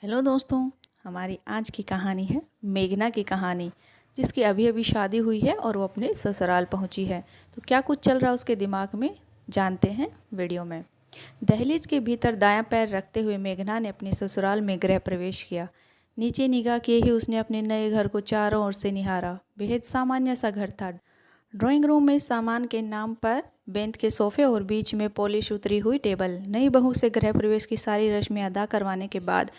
Hello दोस्तों, हमारी आज की कहानी है मेघना की कहानी, जिसकी अभी अभी शादी हुई है और वो अपने ससुराल पहुंची है। तो क्या कुछ चल रहा है उसके दिमाग में, जानते हैं वीडियो में। दहलीज के भीतर दायां पैर रखते हुए मेघना ने अपने ससुराल में गृह प्रवेश किया। नीचे निगाह किए ही उसने अपने नए घर को चारों ओर से निहारा। बेहद सामान्य सा घर था। ड्राइंग रूम में सामान के नाम पर बेंत के सोफे और बीच में पॉलिश उतरी हुई टेबल। नई बहू से गृह प्रवेश की सारी रस्में अदा करवाने के बाद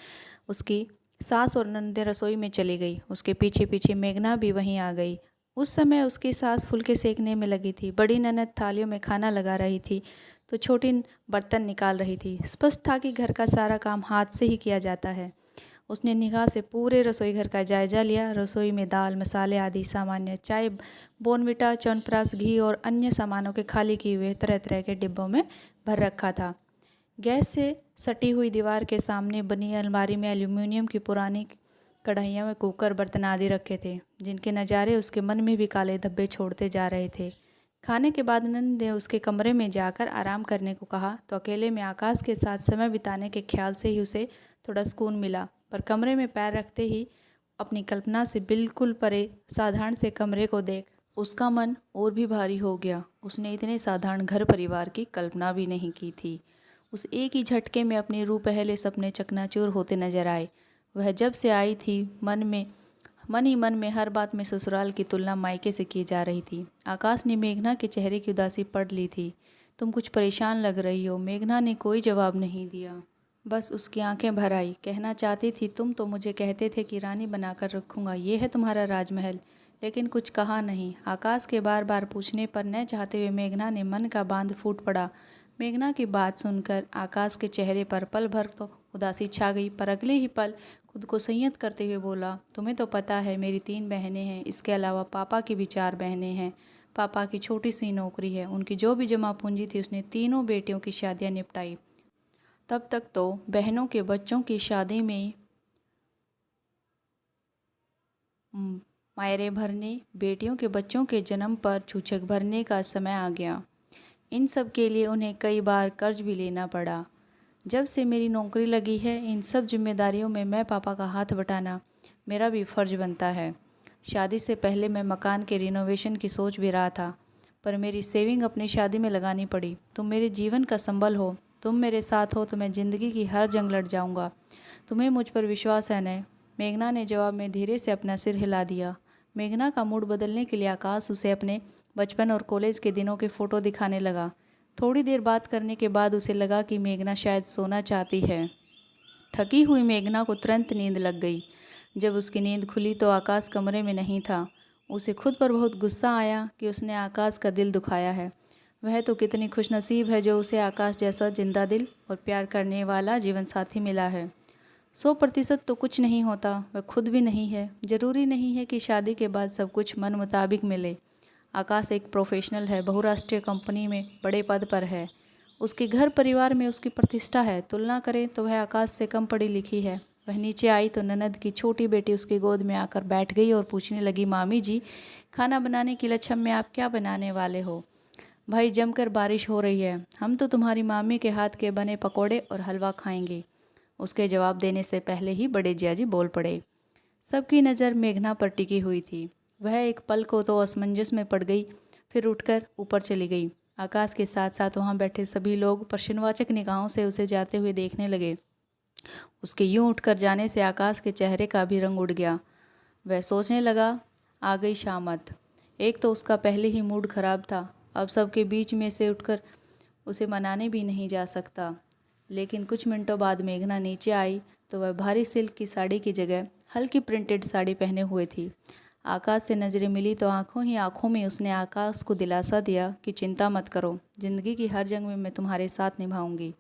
उसकी सास और ननदें रसोई में चली गई। उसके पीछे पीछे मेघना भी वहीं आ गई। उस समय उसकी सास फुलके सेकने में लगी थी। बड़ी ननद थालियों में खाना लगा रही थी तो छोटी बर्तन निकाल रही थी। स्पष्ट था कि घर का सारा काम हाथ से ही किया जाता है। उसने निगाह से पूरे रसोई घर का जायजा लिया। रसोई में दाल, मसाले आदि सामान्य चाय, बोर्नविटा, च्यवनप्राश, घी और अन्य सामानों के खाली किए हुए तरह तरह के डिब्बों में भर रखा था। गैस से सटी हुई दीवार के सामने बनी अलमारी में एल्यूमिनियम की पुरानी कढ़ाइयाँ में कुकर, बर्तन आदि रखे थे, जिनके नज़ारे उसके मन में भी काले धब्बे छोड़ते जा रहे थे। खाने के बाद नंद ने उसके कमरे में जाकर आराम करने को कहा तो अकेले में आकाश के साथ समय बिताने के ख्याल से ही उसे थोड़ा सुकून मिला। पर कमरे में पैर रखते ही अपनी कल्पना से बिल्कुल परे साधारण से कमरे को देख उसका मन और भी भारी हो गया। उसने इतने साधारण घर परिवार की कल्पना भी नहीं की थी। उस एक ही झटके में अपने रूह पहले सपने चकनाचूर होते नजर आए। वह जब से आई थी मन ही मन में हर बात में ससुराल की तुलना मायके से की जा रही थी। आकाश ने मेघना के चेहरे की उदासी पढ़ ली थी। तुम कुछ परेशान लग रही हो। मेघना ने कोई जवाब नहीं दिया, बस उसकी आंखें भर आई। कहना चाहती थी, तुम तो मुझे कहते थे कि रानी बनाकर रखूंगा, ये है तुम्हारा राजमहल, लेकिन कुछ कहा नहीं। आकाश के बार बार पूछने पर न चाहते हुए मेघना ने मन का बांध फूट पड़ा। मेघना की बात सुनकर आकाश के चेहरे पर पल भर तो उदासी छा गई, पर अगले ही पल खुद को संयत करते हुए बोला, तुम्हें तो पता है मेरी 3 बहनें हैं, इसके अलावा पापा की भी 4 बहनें हैं। पापा की छोटी सी नौकरी है, उनकी जो भी जमा पूंजी थी उसने तीनों बेटियों की शादियां निपटाई। तब तक तो बहनों के बच्चों की शादी में मायरे भरने, बेटियों के बच्चों के जन्म पर छूछक भरने का समय आ गया। इन सब के लिए उन्हें कई बार कर्ज भी लेना पड़ा। जब से मेरी नौकरी लगी है, इन सब जिम्मेदारियों में मैं पापा का हाथ बटाना मेरा भी फ़र्ज बनता है। शादी से पहले मैं मकान के रिनोवेशन की सोच भी रहा था, पर मेरी सेविंग अपनी शादी में लगानी पड़ी। तुम मेरे जीवन का संबल हो, तुम मेरे साथ हो तो मैं ज़िंदगी की हर जंग लड़ जाऊंगा। तुम्हें मुझ पर विश्वास है न? मेघना ने जवाब में धीरे से अपना सिर हिला दिया। मेघना का मूड बदलने के लिए आकाश उसे अपने बचपन और कॉलेज के दिनों के फ़ोटो दिखाने लगा। थोड़ी देर बात करने के बाद उसे लगा कि मेघना शायद सोना चाहती है। थकी हुई मेघना को तुरंत नींद लग गई। जब उसकी नींद खुली तो आकाश कमरे में नहीं था। उसे खुद पर बहुत गुस्सा आया कि उसने आकाश का दिल दुखाया है। वह तो कितनी खुशनसीब है जो उसे आकाश जैसा जिंदा दिल और प्यार करने वाला जीवन साथी मिला है। 100% तो कुछ नहीं होता, वह खुद भी नहीं है। ज़रूरी नहीं है कि शादी के बाद सब कुछ मन मुताबिक मिले। आकाश एक प्रोफेशनल है, बहुराष्ट्रीय कंपनी में बड़े पद पर है। उसके घर परिवार में उसकी प्रतिष्ठा है। तुलना करें तो वह आकाश से कम पढ़ी लिखी है। वह नीचे आई तो ननद की छोटी बेटी उसकी गोद में आकर बैठ गई और पूछने लगी, मामी जी, खाना बनाने की लछम में आप क्या बनाने वाले हो? भाई, जमकर बारिश हो रही है, हम तो तुम्हारी मामी के हाथ के बने पकोड़े और हलवा खाएंगे। उसके जवाब देने से पहले ही बड़े जियाजी बोल पड़े। सबकी नज़र मेघना पर टिकी हुई थी। वह एक पल को तो असमंजस में पड़ गई, फिर उठकर ऊपर चली गई। आकाश के साथ साथ वहाँ बैठे सभी लोग प्रश्नवाचक निगाहों से उसे जाते हुए देखने लगे। उसके यूं उठकर जाने से आकाश के चेहरे का भी रंग उड़ गया। वह सोचने लगा, आ गई शामत। एक तो उसका पहले ही मूड खराब था, अब सबके बीच में से उठकर उसे मनाने भी नहीं जा सकता। लेकिन कुछ मिनटों बाद मेघना नीचे आई तो वह भारी सिल्क की साड़ी की जगह हल्की प्रिंटेड साड़ी पहने हुए थी। आकाश से नज़रें मिली तो आंखों ही आंखों में उसने आकाश को दिलासा दिया कि चिंता मत करो, ज़िंदगी की हर जंग में मैं तुम्हारे साथ निभाऊंगी।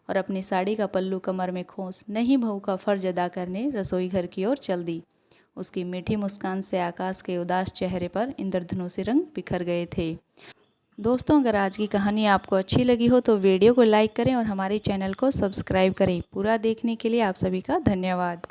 और अपनी साड़ी का पल्लू कमर में खोस नहीं बहू का फ़र्ज अदा करने रसोई घर की ओर चल दी। उसकी मीठी मुस्कान से आकाश के उदास चेहरे पर इंद्रधनुषी रंग बिखर गए थे। दोस्तों, अगर आज की कहानी आपको अच्छी लगी हो तो वीडियो को लाइक करें और हमारे चैनल को सब्सक्राइब करें। पूरा देखने के लिए आप सभी का धन्यवाद।